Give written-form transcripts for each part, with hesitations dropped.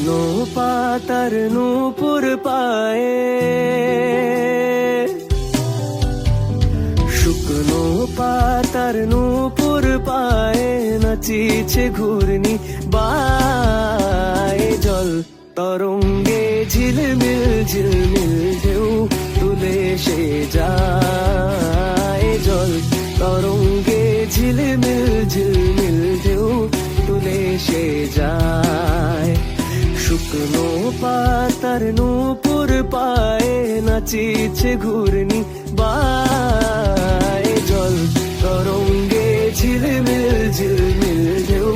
শুকনো পাতার নূপুর পায়ে, শুকনো পাতার নূপুর পায়ে নাচিছে ঘূর্ণি বায়ে। জল তরঙ্গে ঝিলমিল ঝিলমিল ঢেউ তুলে সে যায়। জল তরঙ্গে ঝিলমিল ঝিলমিল ঢেউ তুলে সে যায়। শুকনো পাতার নূপুর পায়ে নাচিছে ঘূর্ণি বায়ে। জল তরঙ্গে ঝিলমিল ঝিলমিল ঢেউ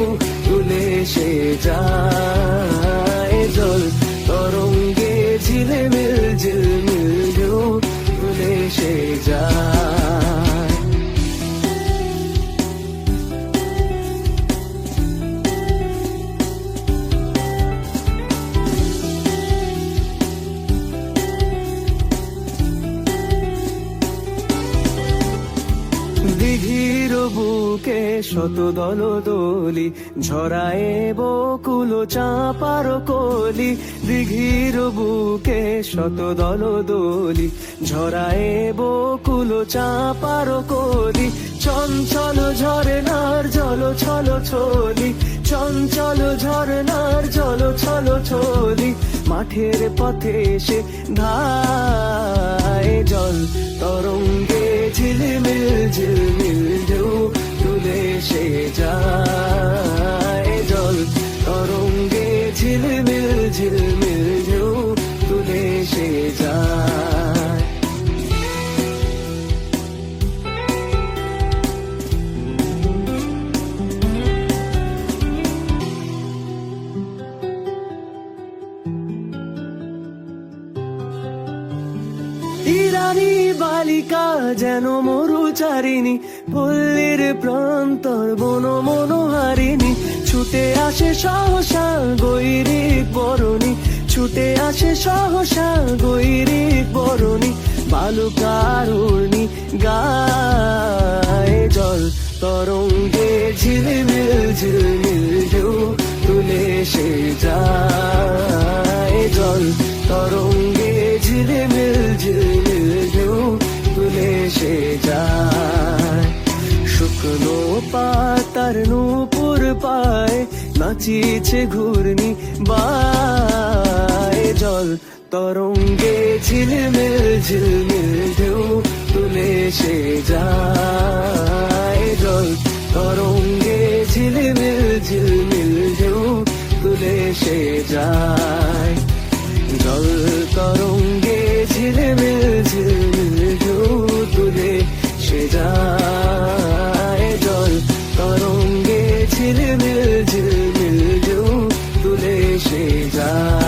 তুলে সে যায়। জল তরঙ্গে ঝিলমিল ঝিলমিল ঢেউ তুলে সে যায়। দিঘির বুকে শত দল দোলি ঝরায় বকুল চাঁপার কলি। দিঘির বুকে শত দল দোলি ঝরায় বকুল চাঁপার কলি। চঞ্চল ঝরনার জল ছল ছলি, চঞ্চল ঝরনার জল ছল ছলি। মাঠের পথে সে ধায়। জল তরঙ্গে ঝিলমিল ঝিলমিল ঢেউ তুলে সে যায়। জল তরঙ্গে ঝিলমিল ঝিলমিল ঢেউ তুলে সে যায়। ইরানি বালিকা যেন মরুচারিণী, পল্লীর প্রান্তর বন মনোহারিণী। ছুটে আসে সহসা গৈরিক বরণী, ছুটে আসে সহসা গৈরিক বরণী। বালুকার উর্ণি গায়ে। জল তরঙ্গে ঝিলমিল ঝিলমিল ঢেউ তুলে সে যায়। জল তরঙ্গে ঝিলমিল ঝিলমিল ঢেউ তুলে সে যায়। শুকনো পাতার নূপুর পায়ে নাচিছে ঘূর্ণি বায়ে। জল তরঙ্গে ঝিলমিল ঝিলমিল ঢেউ তুলে সে যায়। জল তরঙ্গে ঝিলমিল ঝিলমিল ঢেউ তুলে সে যায়। জল তরঙ্গে ঝিলমিল ঝিলমিল ঢেউ তুলে সে যায়। জল তরঙ্গে ঝিলমিল ঝিলমিল ঢেউ তুলে সে যায়।